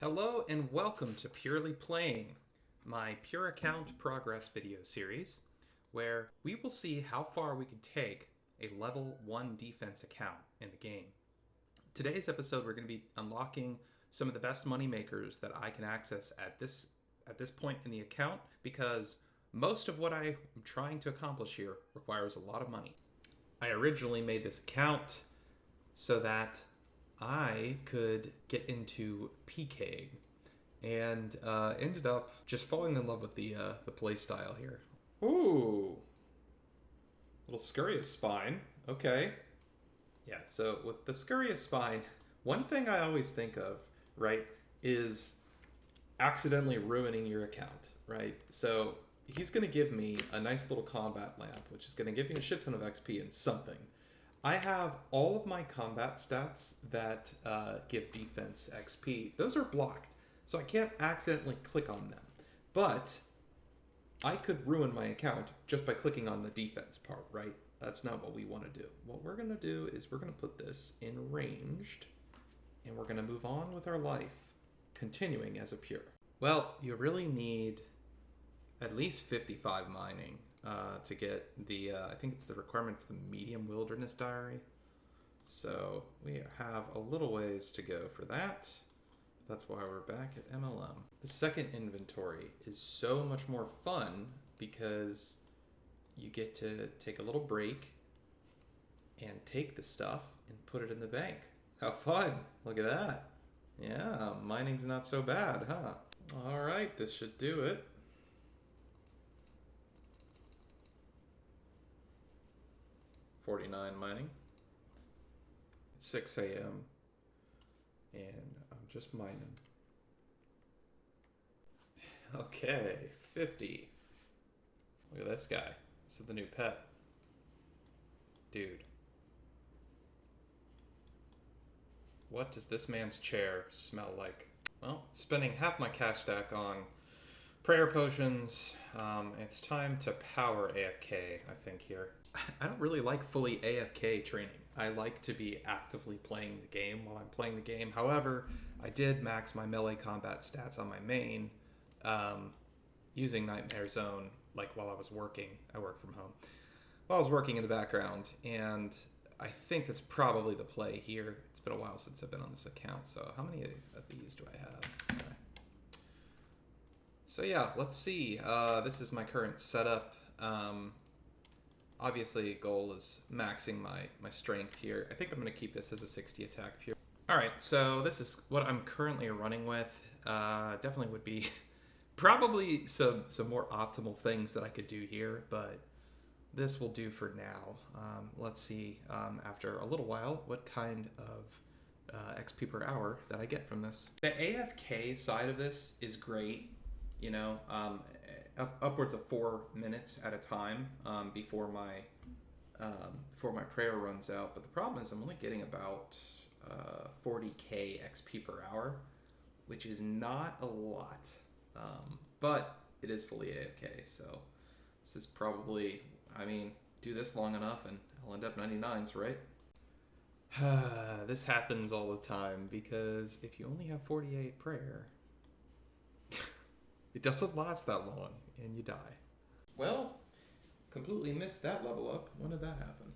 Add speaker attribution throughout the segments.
Speaker 1: Hello and welcome to Purely Playing, my Pure Account Progress video series, where we will see how far we can take a level 1 defense account in the game. Today's episode we're going to be unlocking some of the best money makers that I can access at this point in the account, because most of what I'm trying to accomplish here requires a lot of money. I originally made this account so that I could get into PKing, and ended up just falling in love with the play style here. Ooh, little scurrious spine. Okay, yeah. So with the scurrious spine, one thing I always think of, right, is accidentally ruining your account, right? So he's going to give me a nice little combat lamp, which is going to give me a shit ton of XP and something. I have all of my combat stats that give defense XP. Those are blocked, so I can't accidentally click on them. But I could ruin my account just by clicking on the defense part, right? That's not what we want to do. What we're going to do is we're going to put this in ranged, and we're going to move on with our life, continuing as a pure. Well, you really need at least 55 mining to get the, I think it's the requirement for the medium wilderness diary. So we have a little ways to go for that. That's why we're back at MLM. The second inventory is so much more fun because you get to take a little break and take the stuff and put it in the bank. How fun. Look at that. Yeah, mining's not so bad, huh? All right, this should do it. $49 mining. It's 6 a.m. and I'm just mining. Okay, 50. Look at this guy. This is the new pet. Dude. What does this man's chair smell like? Well, spending half my cash stack on prayer potions. It's time to power AFK, I think, here. I don't really like fully AFK training. I like to be actively playing the game while I'm playing the game. However, I did max my melee combat stats on my main using Nightmare Zone, like while I was working. I work from home. While I was working in the background, and I think that's probably the play here. It's been a while since I've been on this account, so how many of these do I have? Okay. So yeah, let's see. This is my current setup. Obviously, goal is maxing my strength here. I think I'm going to keep this as a 60 attack pure. Alright, so this is what I'm currently running with. Definitely would be probably some more optimal things that I could do here, but this will do for now. Let's see, after a little while, what kind of XP per hour that I get from this. The AFK side of this is great, you know, upwards of 4 minutes at a time before my prayer runs out. But the problem is I'm only getting about 40k XP per hour, which is not a lot, but it is fully AFK. So this is probably, I mean, do this long enough and I'll end up 99s, right? This happens all the time because if you only have 48 prayer, it doesn't last that long, and you die. Well, completely missed that level up. When did that happen?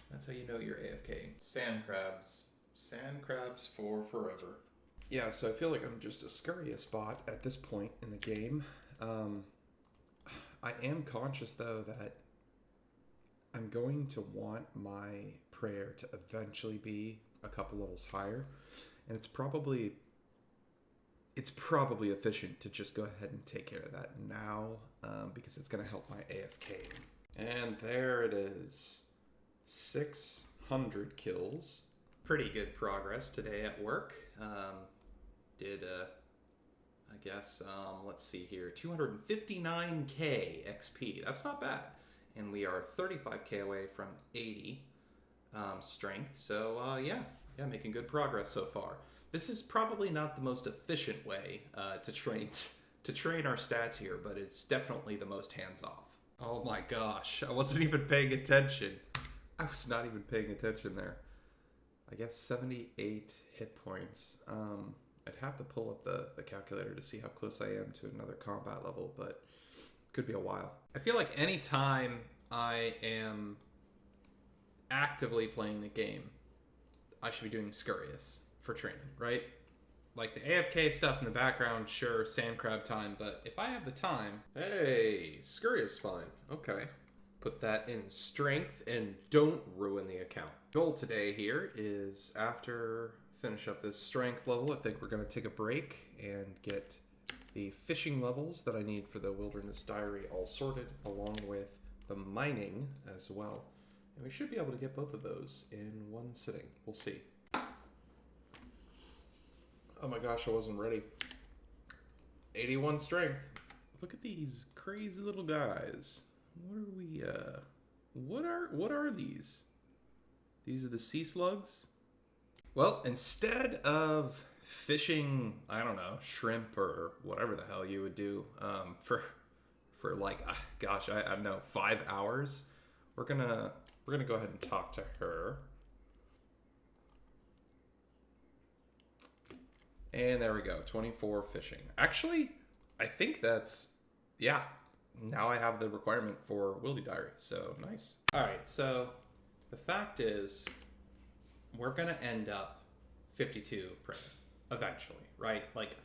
Speaker 1: That's how you know you're AFK. Sand crabs. Sand crabs for forever. Yeah, so I feel like I'm just a scurrious bot at this point in the game. I am conscious, though, that I'm going to want my prayer to eventually be a couple levels higher, and it's probably efficient to just go ahead and take care of that now, because it's going to help my AFK. And there it is. 600 kills. Pretty good progress today at work. Let's see here, 259k XP. That's not bad. And we are 35k away from 80 strength. So yeah, making good progress so far. This is probably not the most efficient way to train our stats here, but it's definitely the most hands-off. Oh my gosh, I wasn't even paying attention. I was not even paying attention there. I guess 78 hit points. I'd have to pull up the calculator to see how close I am to another combat level, but could be a while. I feel like any time I am actively playing the game, I should be doing Scurrius for training, right? Like the AFK stuff in the background, sure, sand crab time, but if I have the time...
Speaker 2: Hey, Scurrius fine. Okay. Put that in strength and don't ruin the account.
Speaker 1: Goal today here is after finish up this strength level, I think we're going to take a break and get the fishing levels that I need for the Wilderness Diary all sorted, along with the mining as well. And we should be able to get both of those in one sitting. We'll see. Oh my gosh, I wasn't ready. 81 strength. Look at these crazy little guys. What are we, what are these? These are the sea slugs? Well, instead of fishing, I don't know, shrimp or whatever the hell you would do for like, gosh, I don't know, 5 hours, we're gonna go ahead and talk to her. And there we go, 24 fishing. Actually, I think that's, yeah, now I have the requirement for Wildy Diary, so nice. All right, so the fact is, we're gonna end up 52 prey eventually, right? Like,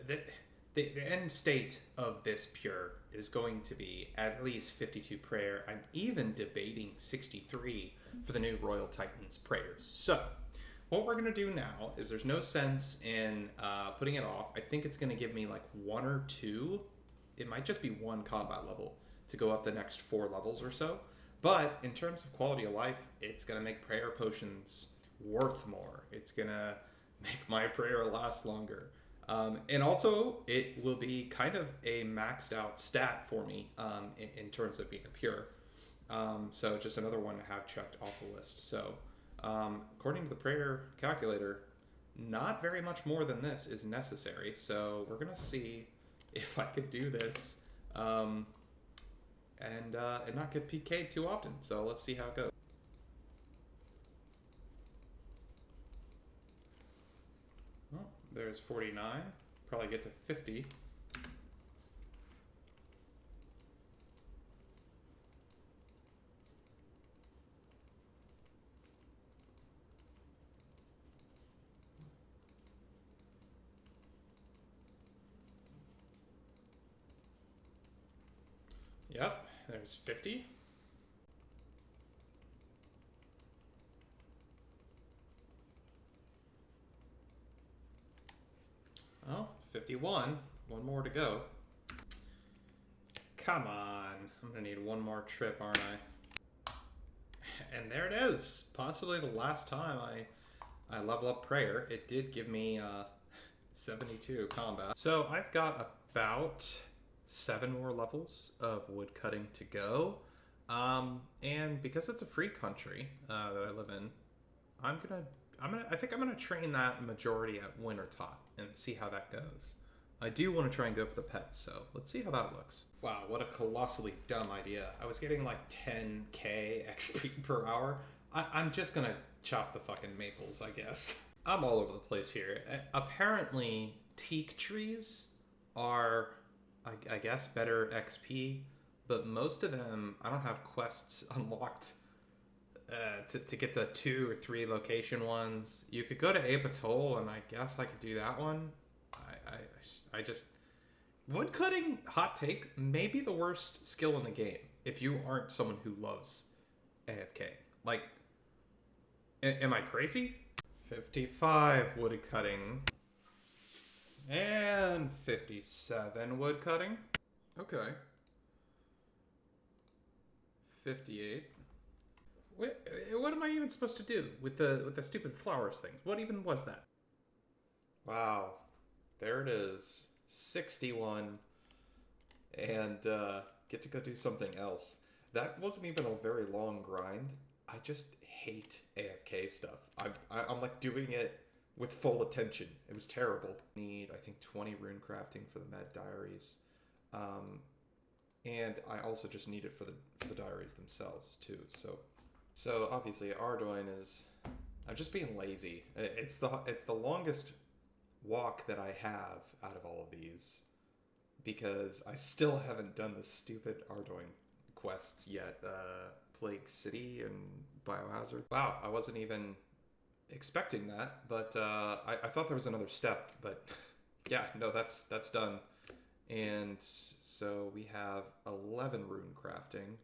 Speaker 1: the end state of this pure is going to be at least 52 prayer. I'm even debating 63 for the new Royal Titans prayers. So, what we're gonna do now is there's no sense in putting it off. I think it's gonna give me like 1 or 2. It might just be 1 combat level to go up the next 4 levels or so. But in terms of quality of life, it's gonna make prayer potions worth more. It's gonna make my prayer last longer. And also, it will be kind of a maxed out stat for me in terms of being a pure. So just another one to have checked off the list. So according to the prayer calculator, not very much more than this is necessary. So we're gonna see if I could do this and not get PK'd too often. So let's see how it goes. Well, there's 49. Probably get to 50. Yep, there's 50. Oh, 51. One more to go. Come on. I'm gonna need one more trip, aren't I? And there it is. Possibly the last time I level up prayer. It did give me 72 combat. So I've got about 7 more levels of woodcutting to go. And because it's a free country that I live in, I think I'm gonna train that majority at Wintertop and see how that goes. I do want to try and go for the pets, so let's see how that looks. Wow, what a colossally dumb idea. I was getting like 10k XP per hour. I'm just gonna chop the fucking maples, I guess. I'm all over the place here. Apparently, teak trees are, I guess, better XP, but most of them, I don't have quests unlocked to get the 2 or 3 location ones. You could go to Apatol, and I guess I could do that one. I just... Woodcutting, hot take, may be the worst skill in the game if you aren't someone who loves AFK. Like, am I crazy? 55 woodcutting. And 57 woodcutting. Okay. 58. What am I even supposed to do with the stupid flowers thing? What even was that? Wow. There it is. 61. And get to go do something else. That wasn't even a very long grind. I just hate AFK stuff. I'm like doing it with full attention. It was terrible. Need, I think, 20 rune crafting for the med diaries. And I also just need it for the diaries themselves too. So obviously Ardoin is I'm just being lazy. It's the longest walk that I have out of all of these because I still haven't done the stupid Ardoin quests yet. Plague City and Biohazard. Wow, I wasn't even expecting that, but I thought there was another step, but yeah, no, that's done. And so we have 11 rune crafting.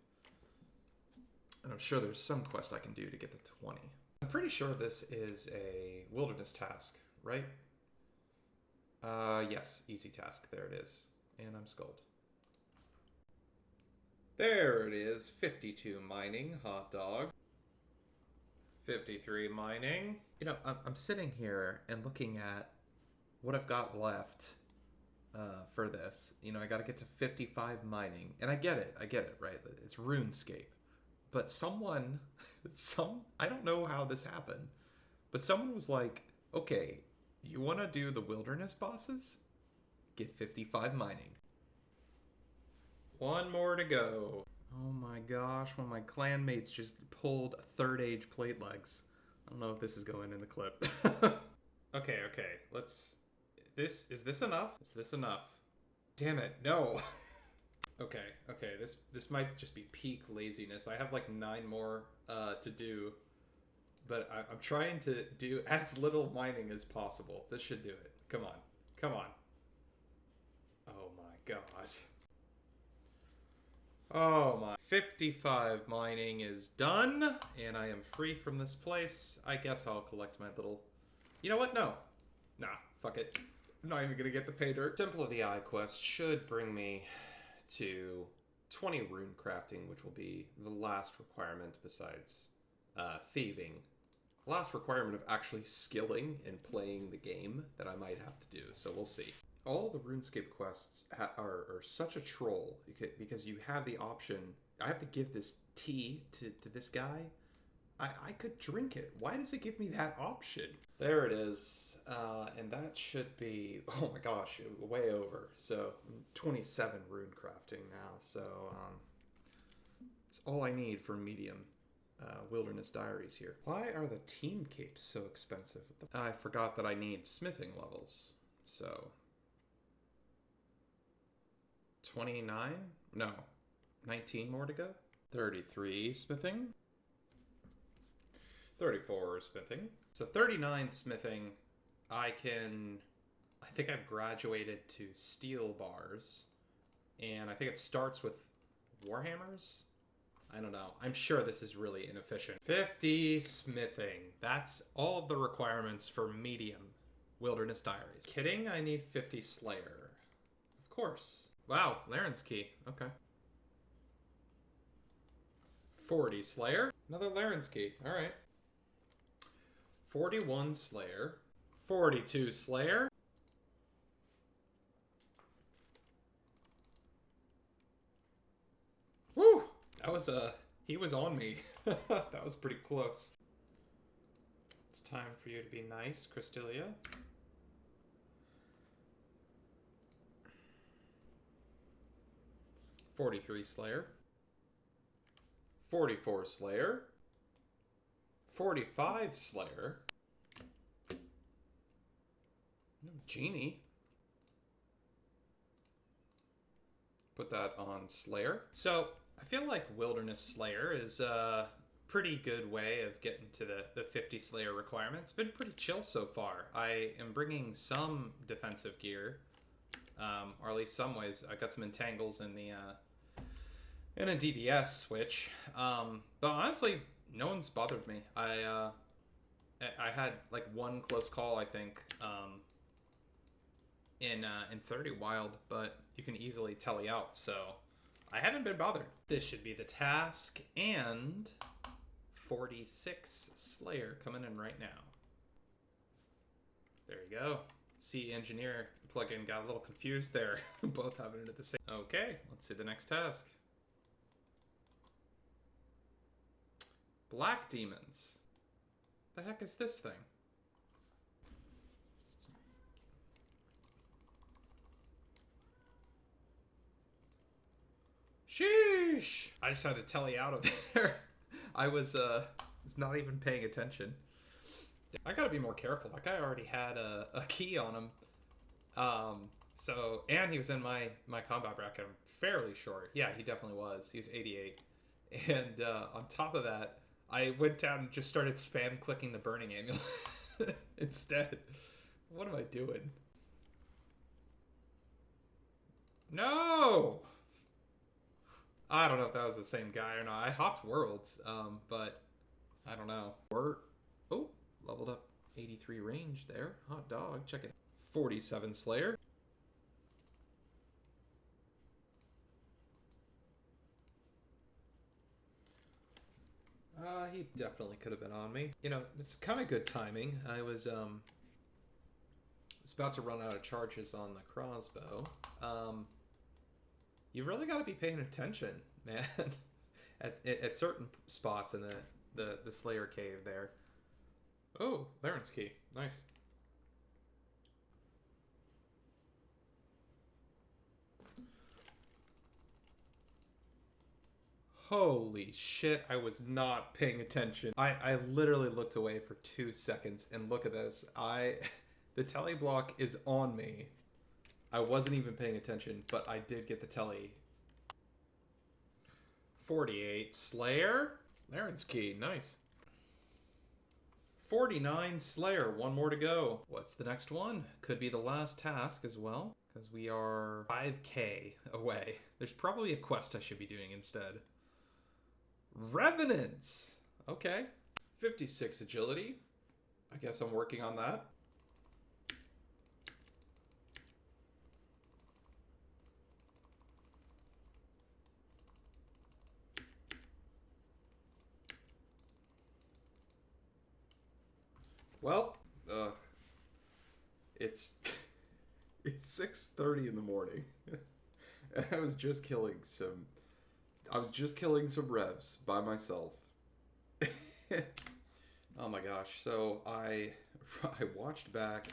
Speaker 1: And I'm sure there's some quest I can do to get to 20. I'm pretty sure this is a wilderness task, right? Yes, easy task. There it is. And I'm skulled. There it is. 52 mining, hot dog. 53 mining. You know, I'm sitting here and looking at what I've got left for this. You know, I got to get to 55 mining. And I get it, right? It's RuneScape. But I don't know how this happened, but someone was like, okay, you want to do the wilderness bosses? Get 55 mining. One more to go. Oh my gosh, when my clanmates just pulled 3rd age plate legs. I don't know if this is going in the clip. Okay, is this enough? Is this enough? Damn it, no. Okay, this might just be peak laziness. I have like 9 more to do, but I'm trying to do as little mining as possible. This should do it. Come on. Oh my god. Oh my. 55 mining is done, and I am free from this place. I guess I'll collect my little... You know what? No. Nah, fuck it. I'm not even gonna get the pay dirt. Temple of the Eye quest should bring me to 20 rune crafting, which will be the last requirement besides thieving. Last requirement of actually skilling and playing the game that I might have to do, so we'll see. All the RuneScape quests are such a troll because you have the option. I have to give this tea to this guy. I could drink it. Why does it give me that option? There it is. And that should be, oh my gosh, way over. So 27 rune crafting now. So it's all I need for medium wilderness diaries here. Why are the team capes so expensive? I forgot that I need smithing levels. So 29? No, 19 more to go. 33 smithing. 34 smithing. So 39 smithing, I think I've graduated to steel bars, and I think it starts with warhammers? I don't know. I'm sure this is really inefficient. 50 smithing. That's all of the requirements for medium wilderness diaries. Kidding? I need 50 slayer. Of course. Wow, Laren's key. Okay. 40 slayer. Another Laren's key. All right. 41 slayer. 42 slayer. Woo! That was he was on me. That was pretty close. It's time for you to be nice, Cristilia. 43 slayer. 44 slayer. 45 slayer. No genie. Put that on slayer. So I feel like wilderness slayer is a pretty good way of getting to the 50 slayer requirement. It's been pretty chill so far. I am bringing some defensive gear, or at least some ways. I got some entangles in the in a DDS switch, but honestly, no one's bothered me. I had like one close call, I think, in 30 wild, but you can easily tele out, so I haven't been bothered. This should be the task, and 46 Slayer coming in right now. There you go. See, engineer plugin got a little confused there. Both having it at the same. Okay, let's see the next task. Black demons. The heck is this thing? Sheesh! I just had to tele out of there. I was not even paying attention. I gotta be more careful. That guy already had a key on him. And he was in my combat bracket. I'm fairly short. Yeah, he definitely was. He was 88. And on top of that, I went down and just started spam clicking the burning amulet instead. What am I doing? No! I don't know if that was the same guy or not. I hopped worlds, but I don't know. Oh, leveled up 83 range there. Hot dog, check it. 47 Slayer. He definitely could have been on me. You know, it's kind of good timing. I was about to run out of charges on the crossbow. You really got to be paying attention, man. at certain spots in the Slayer cave there. Oh, Laren's key. Nice. Holy shit, I was not paying attention. I literally looked away for 2 seconds, and look at this. The telly block is on me. I wasn't even paying attention, but I did get the telly. 48 Slayer. Laren's key, nice. 49 Slayer, one more to go. What's the next one? Could be the last task as well, because we are 5k away. There's probably a quest I should be doing instead. Revenants! Okay. 56 agility. I guess I'm working on that. Well, it's 6:30 in the morning. And I was just killing some revs by myself. Oh my gosh. So I watched back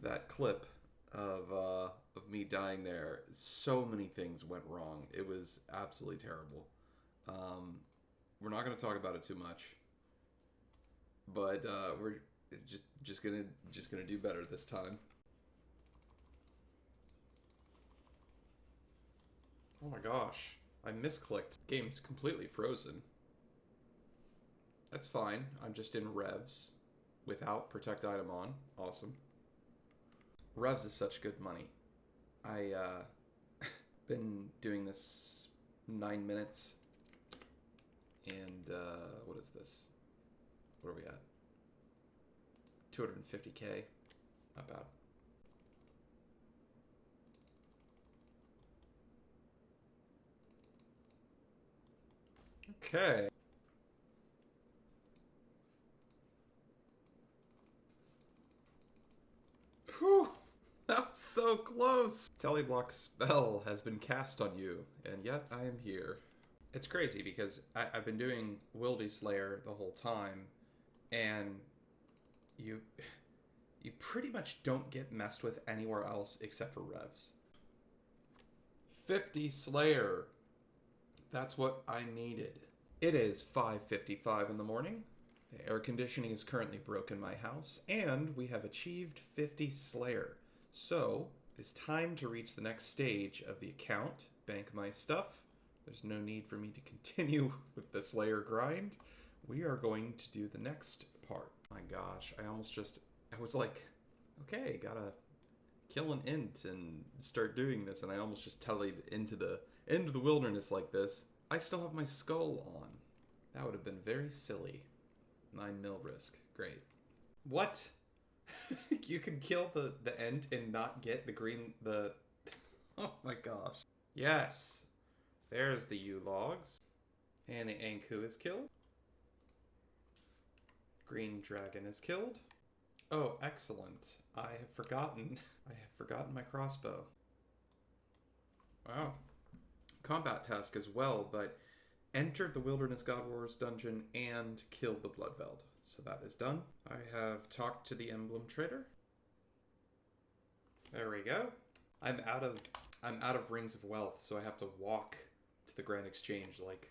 Speaker 1: that clip of me dying there. So many things went wrong. It was absolutely terrible. We're not going to talk about it too much. But we're just gonna do better this time. Oh my gosh, I misclicked. Game's completely frozen. That's fine. I'm just in revs without protect item on. Awesome. Revs is such good money. I been doing this 9 minutes, and what is this? What are we at? 250k. Not bad. Okay. Whew. That was so close. Teleblock spell has been cast on you, and yet I am here. It's crazy because I've been doing Wildy Slayer the whole time, and you pretty much don't get messed with anywhere else except for revs. 50 Slayer. That's what I needed. It is 5:55 in the morning. The air conditioning is currently broken in my house, and we have achieved 50 Slayer. So, it's time to reach the next stage of the account, bank my stuff. There's no need for me to continue with the Slayer grind. We are going to do the next part. My gosh, I was like, okay, gotta kill an int and start doing this, and I almost just tellied into the wilderness like this. I still have my skull on. That would have been very silly. 9 mil risk. Great. What? You can kill the ent and not get the oh my gosh. Yes. There's the U-logs. And the Anku is killed. Green dragon is killed. Oh, excellent. I have forgotten my crossbow. Wow. Combat task as well, but entered the Wilderness God Wars dungeon and killed the Bloodveld. So that is done. I have talked to the Emblem Trader. There we go. I'm out of Rings of Wealth, so I have to walk to the Grand Exchange like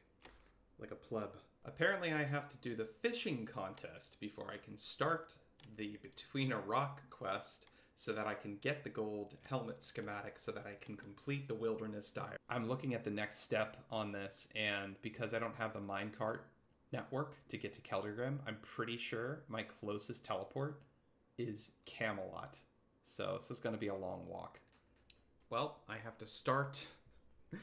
Speaker 1: a pleb. Apparently I have to do the fishing contest before I can start the Between a Rock quest so that I can get the gold helmet schematic so that I can complete the Wilderness Diary. I'm looking at the next step on this, and because I don't have the minecart network to get to Keldrgrim, I'm pretty sure my closest teleport is Camelot. So this is going to be a long walk. Well, I have to start the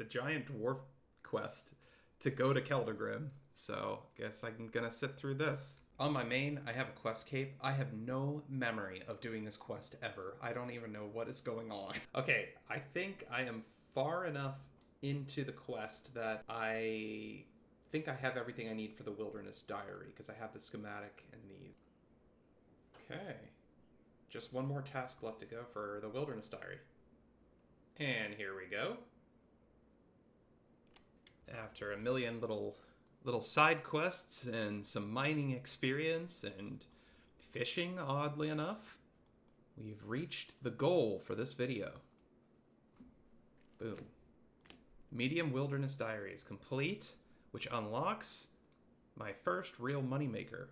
Speaker 1: giant dwarf quest to go to Keldrgrim. So guess I'm gonna sit through this. On my main, I have a quest cape. I have no memory of doing this quest ever. I don't even know what is going on. Okay, I think I am far enough into the quest that I think I have everything I need for the Wilderness Diary because I have the schematic and these. Okay, just one more task left to go for the Wilderness Diary. And here we go. After a million little side quests and some mining experience and fishing, oddly enough, we've reached the goal for this video. Boom. Medium Wilderness Diary is complete, which unlocks my first real moneymaker.